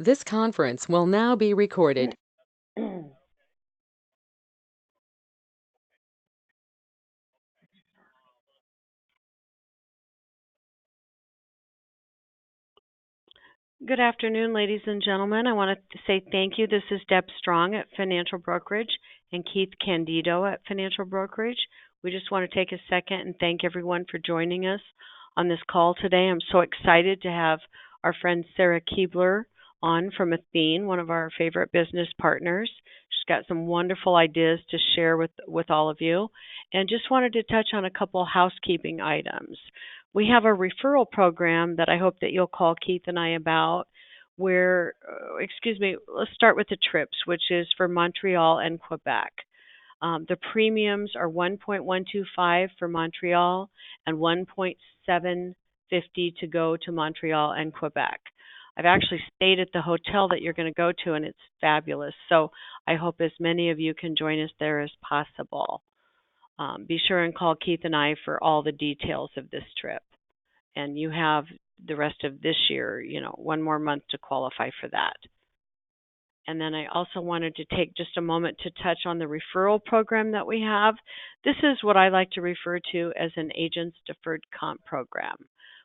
This conference will now be recorded. Good afternoon, ladies and gentlemen. I want to say thank you. This is Deb Strong at Financial Brokerage and Keith Candido at Financial Brokerage. We just want to take a second and thank everyone for joining us on this call today. I'm so excited to have our friend Sarah Keebler on from Athene, one of our favorite business partners. She's got some wonderful ideas to share with all of you. And just wanted to touch on a couple housekeeping items. We have a referral program that I hope that you'll call Keith and I about where, let's start with the trips, which is for Montreal and Quebec. The premiums are 1.125 for Montreal and 1.750 to go to Montreal and Quebec. I've actually stayed at the hotel that you're going to go to, and it's fabulous. So I hope as many of you can join us there as possible. Be sure and call Keith and I for all the details of this trip. And you have the rest of this year, one more month to qualify for that. And then I also wanted to take just a moment to touch on the referral program that we have. This is what I like to refer to as an agent's deferred comp program,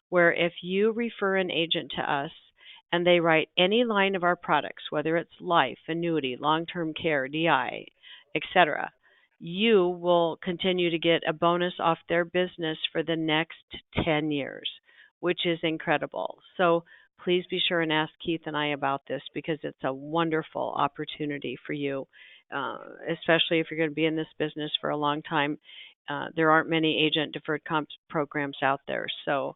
where if you refer an agent to us and they write any line of our products, whether it's life, annuity, long-term care, DI, etc., you will continue to get a bonus off their business for the next 10 years, which is incredible. So please be sure and ask Keith and I about this because it's a wonderful opportunity for you, especially if you're going to be in this business for a long time. There aren't many agent deferred comp programs out there, so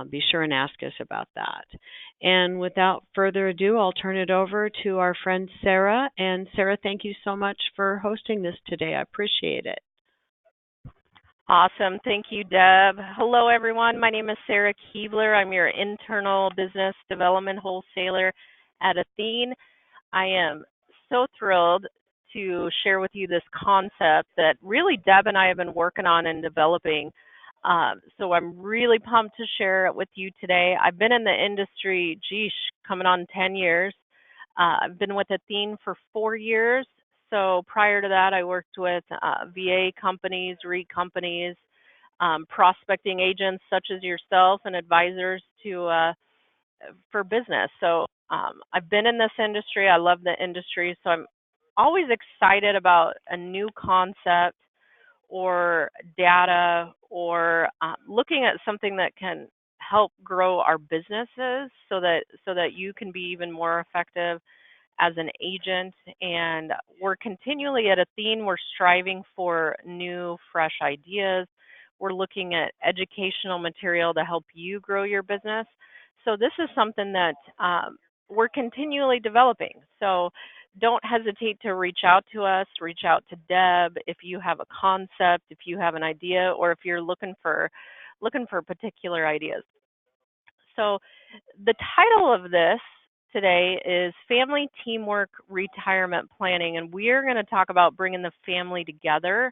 be sure and ask us about that. And without further ado, I'll turn it over to our friend Sarah. And Sarah, thank you so much for hosting this today. I appreciate it. Awesome. Thank you, Deb. Hello, everyone. My name is Sarah Keebler. I'm your internal business development wholesaler at Athene. I am so thrilled to share with you this concept that really Deb and I have been working on and developing. So I'm really pumped to share it with you today. I've been in the industry, coming on 10 years. I've been with Athene for 4 years. So prior to that, I worked with VA companies, REIT companies, prospecting agents such as yourself, and advisors for business. So I've been in this industry. I love the industry. So I'm always excited about a new concept or data or looking at something that can help grow our businesses so that you can be even more effective as an agent. And we're continually at Athene, we're striving for new, fresh ideas. We're looking at educational material to help you grow your business. So this is something that we're continually developing. So don't hesitate to reach out to us, reach out to Deb if you have a concept, if you have an idea, or if you're looking for particular ideas. So the title of this today is Family Teamwork Retirement Planning, and we are going to talk about bringing the family together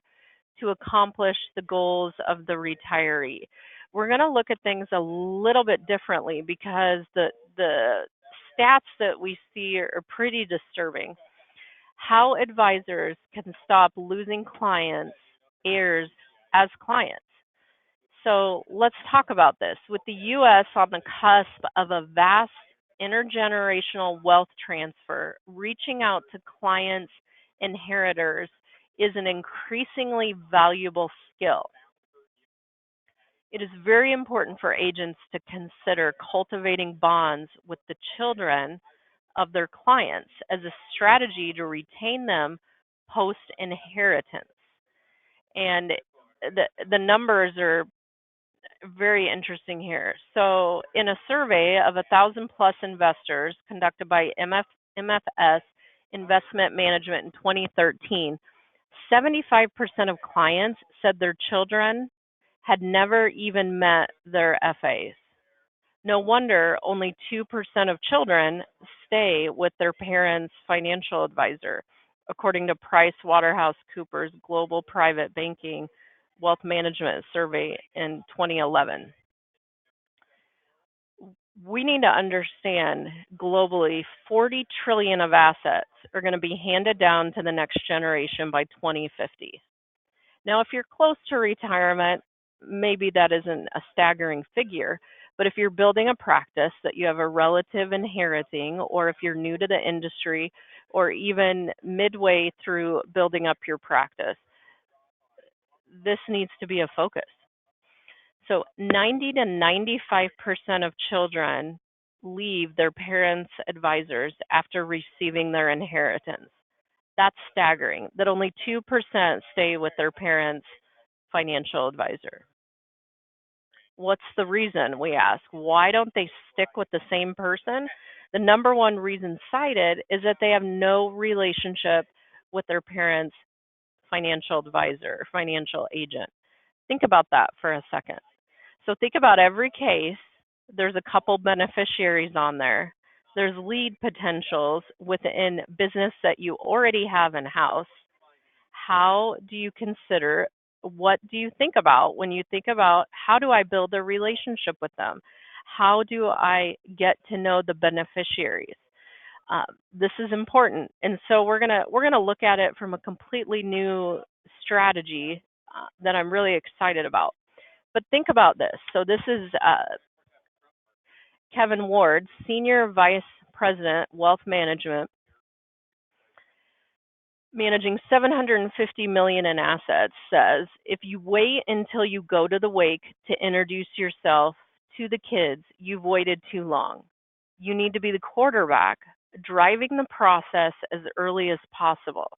to accomplish the goals of the retiree. We're going to look at things a little bit differently because the stats that we see are pretty disturbing. How advisors can stop losing heirs as clients. So let's talk about this. With the U.S. on the cusp of a vast intergenerational wealth transfer, reaching out to clients' inheritors is an increasingly valuable skill. It is very important for agents to consider cultivating bonds with the children of their clients as a strategy to retain them post-inheritance. And the numbers are very interesting here. So in a survey of 1,000 plus investors conducted by MFS Investment Management in 2013, 75% of clients said their children had never even met their FAs. No wonder only 2% of children stay with their parents' financial advisor, according to PricewaterhouseCoopers Global Private Banking Wealth Management Survey in 2011. We need to understand globally 40 trillion of assets are going to be handed down to the next generation by 2050. Now, if you're close to retirement, maybe that isn't a staggering figure, but if you're building a practice that you have a relative inheriting, or if you're new to the industry, or even midway through building up your practice, this needs to be a focus. So 90 to 95% of children leave their parents' advisors after receiving their inheritance. That's staggering, that only 2% stay with their parents' financial advisor. What's the reason, we ask? Why don't they stick with the same person? The number one reason cited is that they have no relationship with their parents' financial advisor, financial agent. Think about that for a second. So think about every case. There's a couple beneficiaries on there. There's lead potentials within business that you already have in-house. How do you consider, what do you think about when you think about how do I build a relationship with them? How do I get to know the beneficiaries? This is important, and so we're gonna look at it from a completely new strategy that I'm really excited about. But think about this. So this is Kevin Ward, Senior Vice President, Wealth Management, managing $750 million in assets, says, if you wait until you go to the wake to introduce yourself to the kids, you've waited too long. You need to be the quarterback, driving the process as early as possible.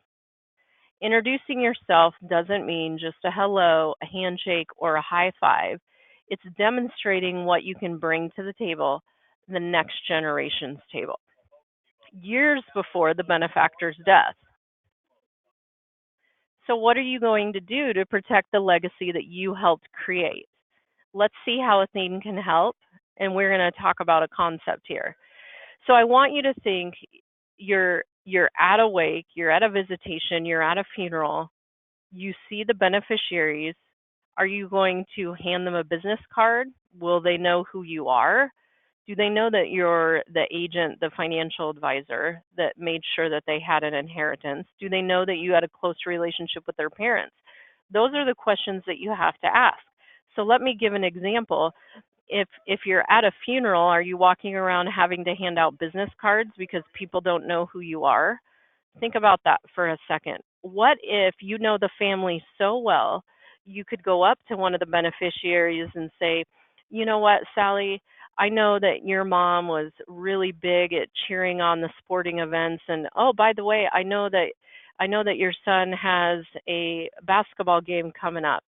Introducing yourself doesn't mean just a hello, a handshake, or a high five. It's demonstrating what you can bring to the table, the next generation's table, years before the benefactor's death. So what are you going to do to protect the legacy that you helped create? Let's see how Athene can help, and we're going to talk about a concept here. So I want you to think you're at a wake, you're at a visitation, you're at a funeral, you see the beneficiaries. Are you going to hand them a business card? Will they know who you are? Do they know that you're the agent, the financial advisor that made sure that they had an inheritance? Do they know that you had a close relationship with their parents? Those are the questions that you have to ask. So let me give an example. If you're at a funeral, are you walking around having to hand out business cards because people don't know who you are? Think about that for a second. What if you know the family so well, you could go up to one of the beneficiaries and say, you know what, Sally, I know that your mom was really big at cheering on the sporting events, and oh, by the way, I know that your son has a basketball game coming up.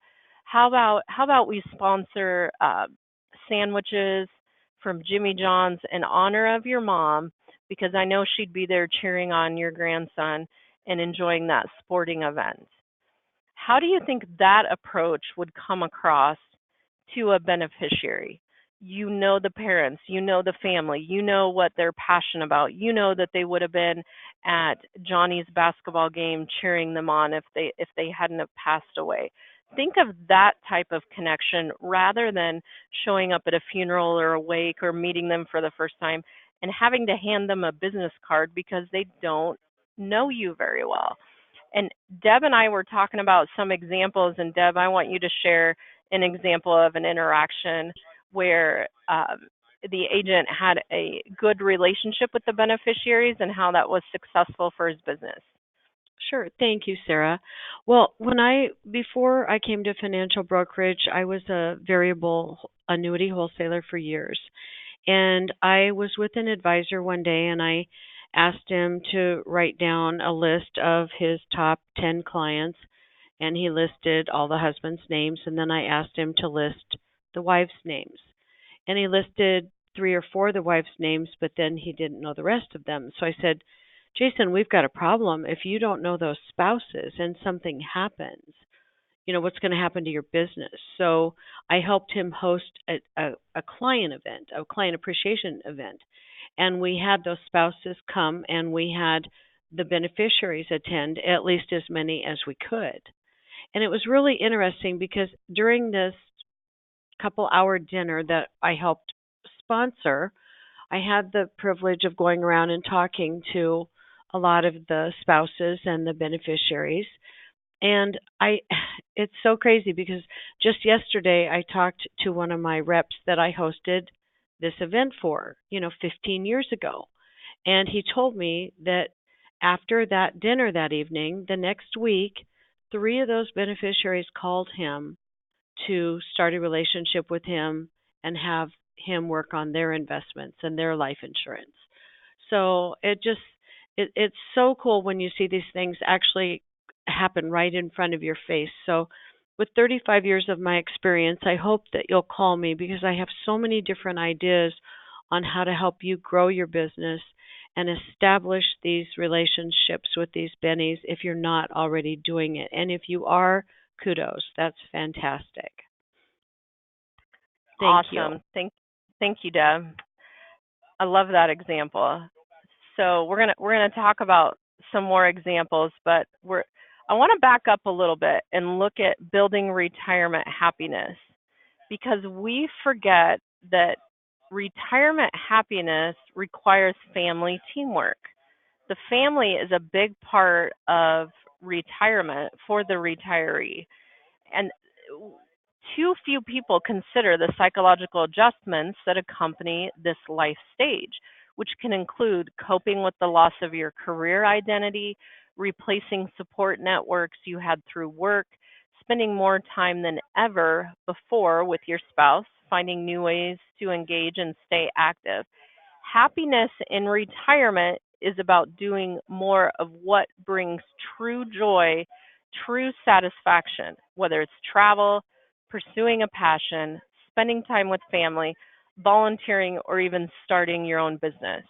How about we sponsor sandwiches from Jimmy John's in honor of your mom, because I know she'd be there cheering on your grandson and enjoying that sporting event. How do you think that approach would come across to a beneficiary? You know the parents, you know the family, you know what they're passionate about, you know that they would have been at Johnny's basketball game cheering them on if they hadn't have passed away. Think of that type of connection rather than showing up at a funeral or a wake or meeting them for the first time and having to hand them a business card because they don't know you very well. And Deb and I were talking about some examples, and Deb, I want you to share an example of an interaction where the agent had a good relationship with the beneficiaries and how that was successful for his business. Sure. Thank you, Sarah. Well, before I came to financial brokerage, I was a variable annuity wholesaler for years. And I was with an advisor one day, and I asked him to write down a list of his top 10 clients, and he listed all the husbands' names, and then I asked him to list the wives' names. And he listed 3 or 4 of the wives' names, but then he didn't know the rest of them. So I said, Jason, we've got a problem. If you don't know those spouses and something happens, what's going to happen to your business? So I helped him host a client event, a client appreciation event. And we had those spouses come, and we had the beneficiaries attend, at least as many as we could. And it was really interesting because during this couple-hour dinner that I helped sponsor, I had the privilege of going around and talking to a lot of the spouses and the beneficiaries. And it's so crazy because just yesterday I talked to one of my reps that I hosted this event for, 15 years ago. And he told me that after that dinner that evening, the next week, three of those beneficiaries called him to start a relationship with him and have him work on their investments and their life insurance. So it's so cool when you see these things actually happen right in front of your face. So with 35 years of my experience, I hope that you'll call me because I have so many different ideas on how to help you grow your business and establish these relationships with these bennies if you're not already doing it. And if you are, kudos. That's fantastic. Thank you. Awesome. Thank you, Deb. I love that example. So we're gonna talk about some more examples, but I want to back up a little bit and look at building retirement happiness, because we forget that retirement happiness requires family teamwork. The family is a big part of retirement for the retiree. And too few people consider the psychological adjustments that accompany this life stage, which can include coping with the loss of your career identity, replacing support networks you had through work, spending more time than ever before with your spouse, finding new ways to engage and stay active. Happiness in retirement is about doing more of what brings true joy, true satisfaction, whether it's travel, pursuing a passion, spending time with family, volunteering, or even starting your own business.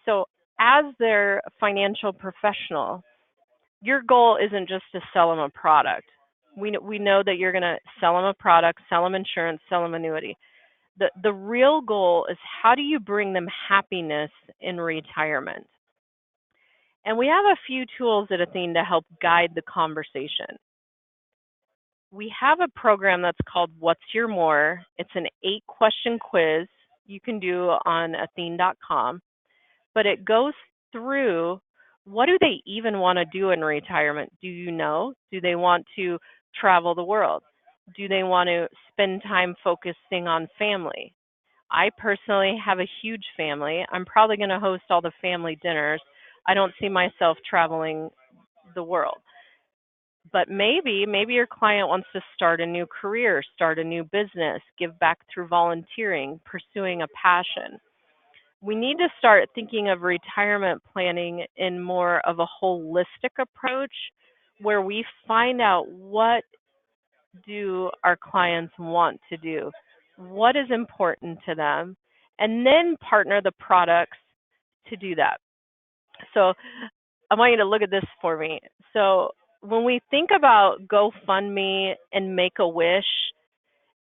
So, as their financial professional, your goal isn't just to sell them a product. We know that you're going to sell them a product, sell them insurance, sell them annuity. The real goal is, how do you bring them happiness in retirement? And we have a few tools at Athene to help guide the conversation. We have a program that's called What's Your More? It's an 8-question quiz you can do on Athene.com, but it goes through, what do they even want to do in retirement? Do you know? Do they want to travel the world? Do they want to spend time focusing on family? I personally have a huge family. I'm probably going to host all the family dinners. I don't see myself traveling the world. But maybe your client wants to start a new career, start a new business, give back through volunteering, pursuing a passion. We need to start thinking of retirement planning in more of a holistic approach, where we find out, what do our clients want to do? What is important to them? And then partner the products to do that. So I want you to look at this for me. So when we think about GoFundMe and Make-A-Wish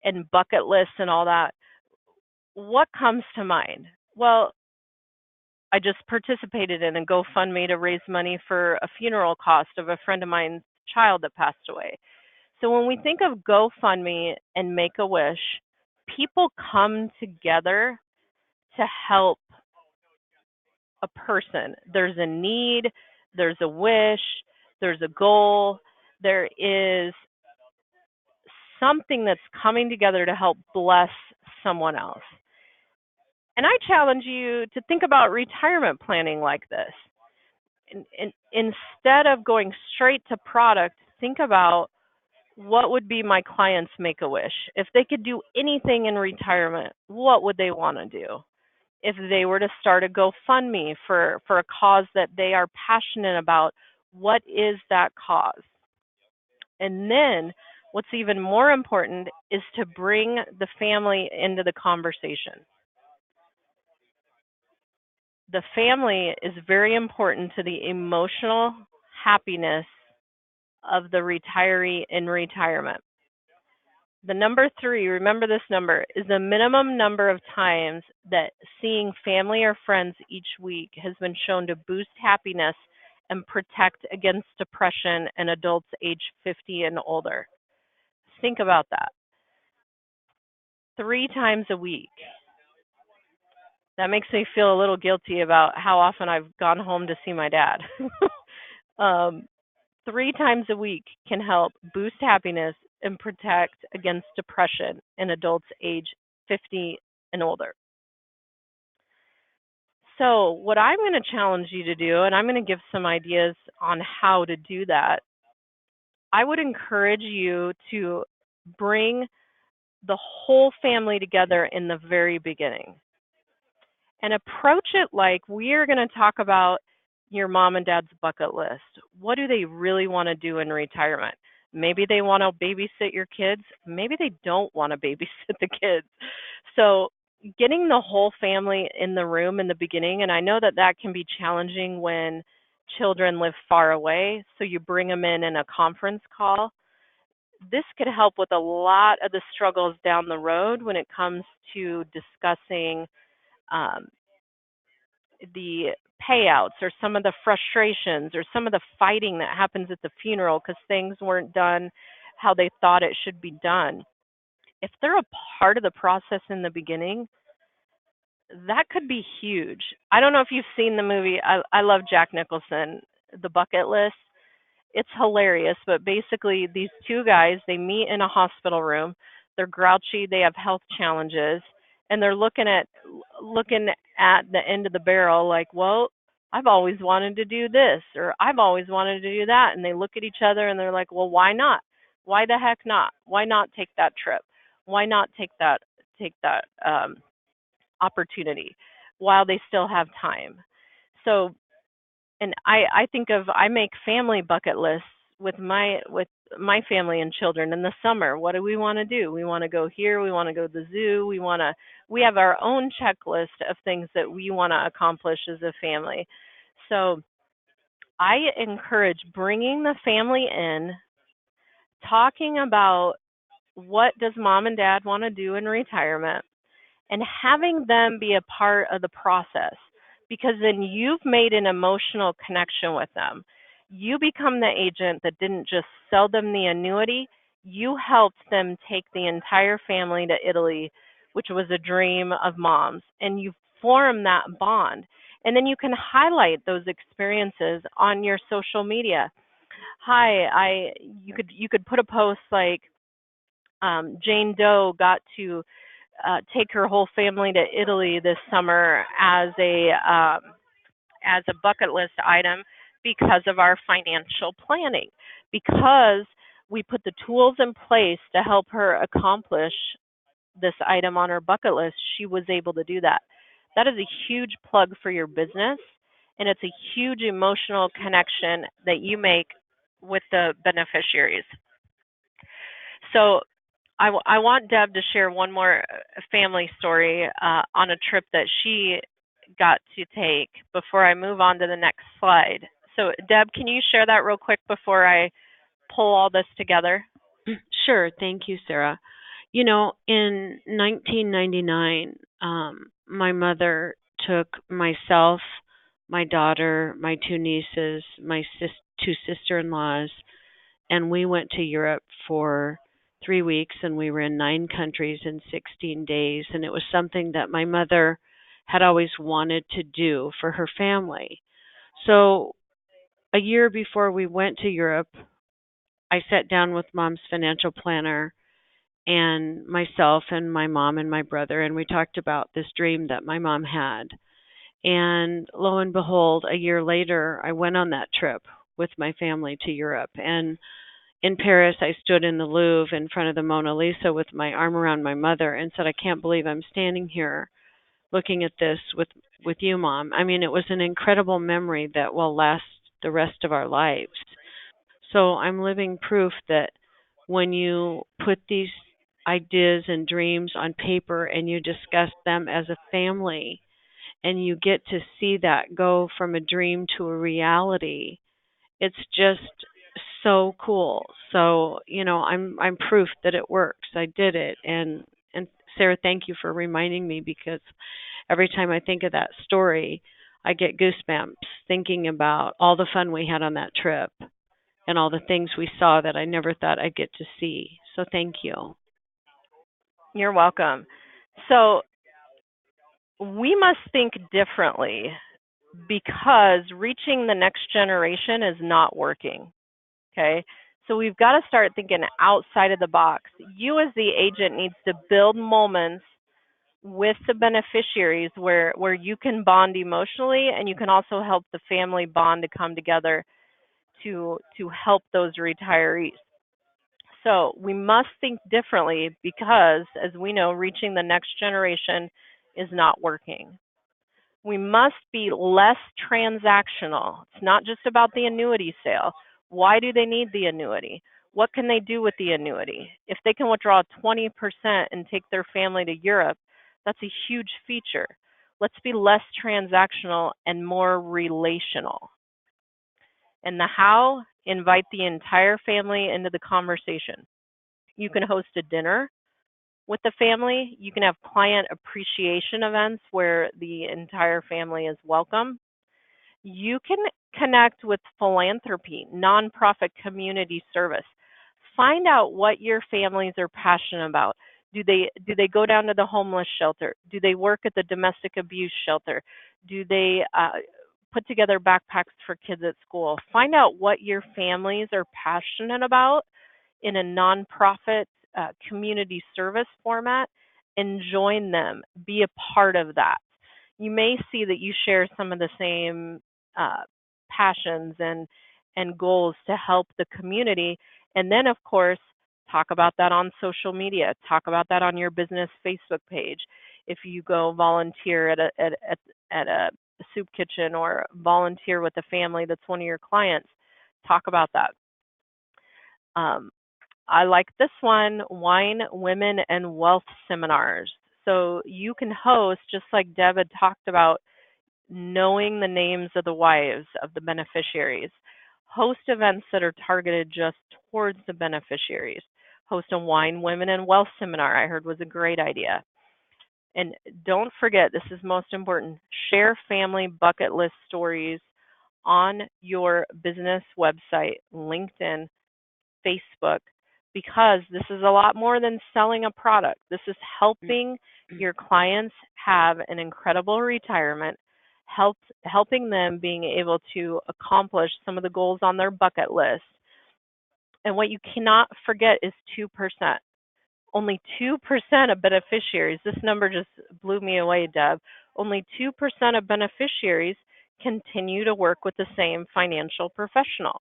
and bucket lists and all that, what comes to mind? Well, I just participated in a GoFundMe to raise money for a funeral cost of a friend of mine's child that passed away. So when we think of GoFundMe and Make-A-Wish, people come together to help a person. There's a need, there's a wish, there's a goal, there is something that's coming together to help bless someone else. And I challenge you to think about retirement planning like this. Instead of going straight to product, think about, what would be my client's Make-A-Wish? If they could do anything in retirement, what would they want to do? If they were to start a GoFundMe for a cause that they are passionate about, what is that cause? And then what's even more important is to bring the family into the conversation. The family is very important to the emotional happiness of the retiree in retirement. The number 3, remember this number, is the minimum number of times that seeing family or friends each week has been shown to boost happiness and protect against depression in adults age 50 and older. Think about that. 3 times a week. That makes me feel a little guilty about how often I've gone home to see my dad. um, 3 times a week can help boost happiness and protect against depression in adults age 50 and older. So, what I'm going to challenge you to do, and I'm going to give some ideas on how to do that, I would encourage you to bring the whole family together in the very beginning and approach it like we are going to talk about your mom and dad's bucket list. What do they really want to do in retirement? Maybe they want to babysit your kids. Maybe they don't want to babysit the kids. So, getting the whole family in the room in the beginning, and I know that that can be challenging when children live far away. So, you bring them in a conference call. This could help with a lot of the struggles down the road when it comes to discussing um, the payouts or some of the frustrations or some of the fighting that happens at the funeral because things weren't done how they thought it should be done. If they're a part of the process in the beginning, that could be huge. I don't know if you've seen the movie. I love Jack Nicholson, The Bucket List. It's hilarious, but basically these two guys, they meet in a hospital room. They're grouchy, they have health challenges, and they're looking at the end of the barrel like, "Well, I've always wanted to do this or I've always wanted to do that." And they look at each other and they're like, "Well, why not? Why the heck not? Why not take that trip? Why not take that opportunity while they still have time?" So and I think of I make family bucket lists with my family and children in the summer. What do we want to do? We want to go here, we want to go to the zoo, we have our own checklist of things that we want to accomplish as a family. So I encourage bringing the family in, talking about what does mom and dad want to do in retirement and having them be a part of the process because then you've made an emotional connection with them. You become the agent that didn't just sell them the annuity, you helped them take the entire family to Italy, which was a dream of mom's, and you form that bond. And then you can highlight those experiences on your social media. Hi, I you could put a post like Jane Doe got to take her whole family to Italy this summer as a bucket list item because of our financial planning, because we put the tools in place to help her accomplish this item on her bucket list. She was able to do that. That is a huge plug for your business, and it's a huge emotional connection that you make with the beneficiaries. So I want Deb to share one more family story on a trip that she got to take before I move on to the next slide. So, Deb, can you share that real quick before I pull all this together? Sure. Thank you, Sarah. You know, in 1999, my mother took myself, my daughter, my two nieces, my two sister-in-laws, and we went to Europe for 3 weeks, and we were in 9 countries in 16 days. And it was something that my mother had always wanted to do for her family. So a year before we went to Europe, I sat down with mom's financial planner and myself and my mom and my brother, and we talked about this dream that my mom had. And lo and behold, a year later, I went on that trip with my family to Europe. And in Paris, I stood in the Louvre in front of the Mona Lisa with my arm around my mother and said, "I can't believe I'm standing here looking at this with you, Mom." I mean, it was an incredible memory that will last the rest of our lives. So I'm living proof that when you put these ideas and dreams on paper and you discuss them as a family and you get to see that go from a dream to a reality, it's just so cool. So, I'm proof that it works. I did it. And Sarah, thank you for reminding me, because every time I think of that story, I get goosebumps thinking about all the fun we had on that trip and all the things we saw that I never thought I'd get to see. So thank you. You're welcome. So, we must think differently because reaching the next generation is not working. Okay. So we've got to start thinking outside of the box. You as the agent needs to build moments with the beneficiaries where you can bond emotionally and you can also help the family bond to come together to help those retirees. So we must think differently because, as we know, reaching the next generation is not working. We must be less transactional. It's not just about the annuity sale. Why do they need the annuity? What can they do with the annuity? If they can withdraw 20% and take their family to Europe, that's a huge feature. Let's be less transactional and more relational. And the how, invite the entire family into the conversation. You can host a dinner with the family. You can have client appreciation events where the entire family is welcome. You can connect with philanthropy, nonprofit community service. Find out what your families are passionate about. Do they go down to the homeless shelter? Do they work at the domestic abuse shelter? Do they put together backpacks for kids at school? Find out what your families are passionate about in a nonprofit community service format and join them. Be a part of that. You may see that you share some of the same uh, passions and goals to help the community. And then, of course, talk about that on social media. Talk about that on your business Facebook page. If you go volunteer at a soup kitchen or volunteer with a family that's one of your clients, talk about that. I like this one, Wine, Women, and Wealth Seminars. So you can host, just like Deb had talked about, knowing the names of the wives of the beneficiaries. Host events that are targeted just towards the beneficiaries. Host a Wine, Women, and Wealth Seminar, I heard was a great idea. And don't forget, this is most important, share family bucket list stories on your business website, LinkedIn, Facebook, because this is a lot more than selling a product. This is helping your clients have an incredible retirement, helping them being able to accomplish some of the goals on their bucket list. And what you cannot forget is 2%. Only 2% of beneficiaries, this number just blew me away, Deb. Only 2% of beneficiaries continue to work with the same financial professional.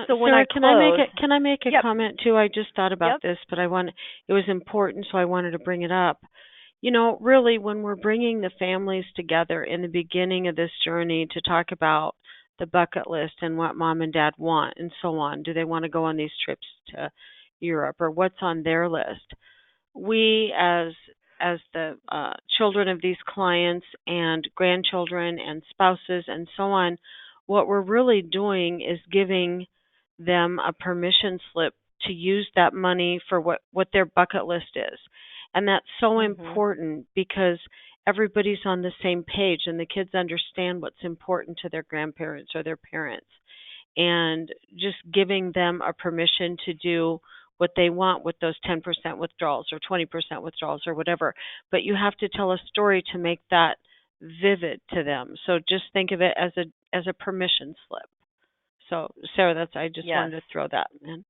So when Sarah, I close, can I make a yep, comment too? I just thought about yep. this, but it was important, so I wanted to bring it up. You know, really, when we're bringing the families together in the beginning of this journey to talk about the bucket list and what mom and dad want and so on, do they want to go on these trips to Europe or what's on their list? We, as the children of these clients and grandchildren and spouses and so on, what we're really doing is giving them a permission slip to use that money for what their bucket list is. And that's so Mhm. important because everybody's on the same page and the kids understand what's important to their grandparents or their parents. And just giving them a permission to do what they want with those 10% withdrawals or 20% withdrawals or whatever. But you have to tell a story to make that vivid to them. So just think of it as a permission slip. So Sarah, I just Yes. wanted to throw that in.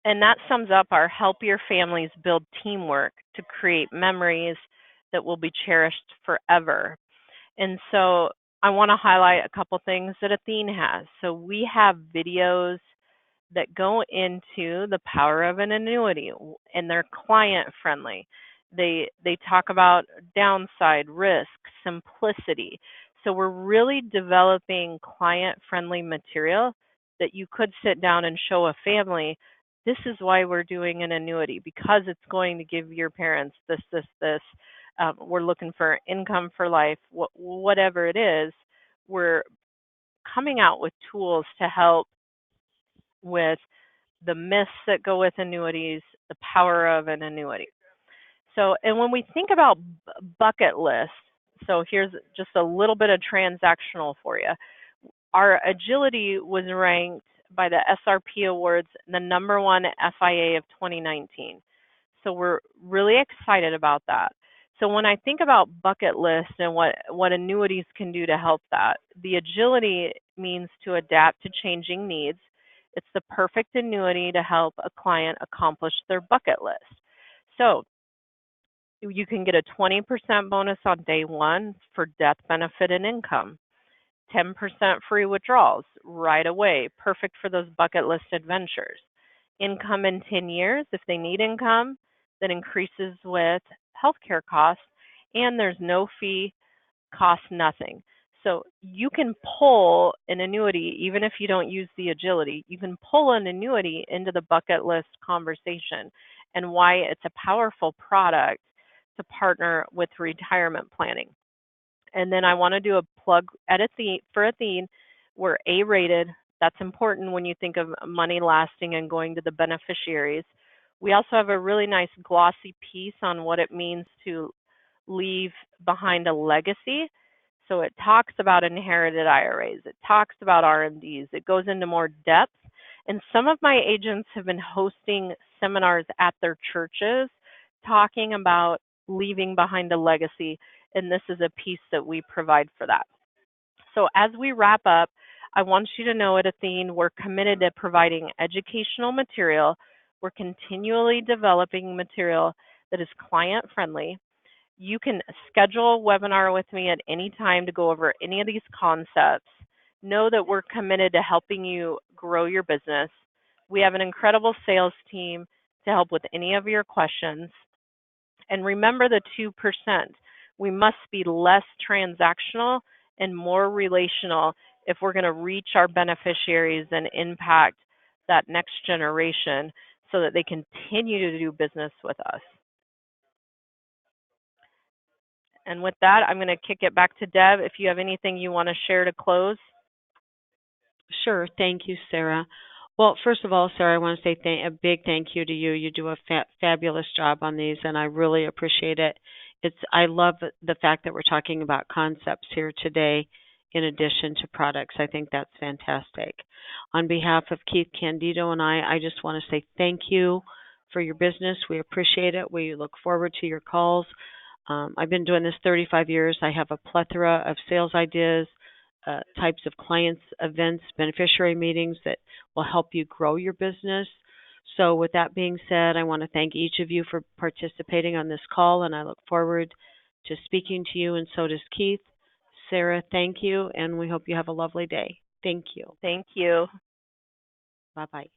And that sums up our help your families build teamwork to create memories that will be cherished forever. And so I want to highlight a couple things that Athene has. So we have videos that go into the power of an annuity, and they're client friendly. They talk about downside, risk, simplicity. So we're really developing client friendly material that you could sit down and show a family. This is why we're doing an annuity, because it's going to give your parents this. We're looking for income for life, whatever it is. We're coming out with tools to help with the myths that go with annuities, the power of an annuity. So, and when we think about bucket lists, so here's just a little bit of transactional for you. Our agility was ranked by the SRP Awards the #1 FIA of 2019. So we're really excited about that. So when I think about bucket list and what annuities can do to help that, the agility means to adapt to changing needs. It's the perfect annuity to help a client accomplish their bucket list. So you can get a 20% bonus on day one for death benefit and income. 10% free withdrawals right away, perfect for those bucket list adventures. Income in 10 years, if they need income, that increases with healthcare costs, and there's no fee, costs nothing. So you can pull an annuity, even if you don't use the agility, you can pull an annuity into the bucket list conversation and why it's a powerful product to partner with retirement planning. And then I want to do a plug at Athene for Athene. We're A-rated. That's important when you think of money lasting and going to the beneficiaries. We also have a really nice glossy piece on what it means to leave behind a legacy. So it talks about inherited IRAs. It talks about RMDs. It goes into more depth. And some of my agents have been hosting seminars at their churches talking about leaving behind a legacy, and this is a piece that we provide for that. So as we wrap up, I want you to know at Athene, we're committed to providing educational material. We're continually developing material that is client friendly. You can schedule a webinar with me at any time to go over any of these concepts. Know that we're committed to helping you grow your business. We have an incredible sales team to help with any of your questions. And remember the 2%. We must be less transactional and more relational if we're going to reach our beneficiaries and impact that next generation so that they continue to do business with us. And with that, I'm going to kick it back to Deb if you have anything you want to share to close. Sure. Thank you, Sarah. Well, first of all, Sarah, I want to say a big thank you to you. You do a fabulous job on these, and I really appreciate it. I love the fact that we're talking about concepts here today in addition to products. I think that's fantastic. On behalf of Keith Candido and I just want to say thank you for your business. We appreciate it. We look forward to your calls. I've been doing this 35 years. I have a plethora of sales ideas, types of clients, events, beneficiary meetings that will help you grow your business. So with that being said, I want to thank each of you for participating on this call, and I look forward to speaking to you, and so does Keith. Sarah, thank you, and we hope you have a lovely day. Thank you. Thank you. Bye-bye.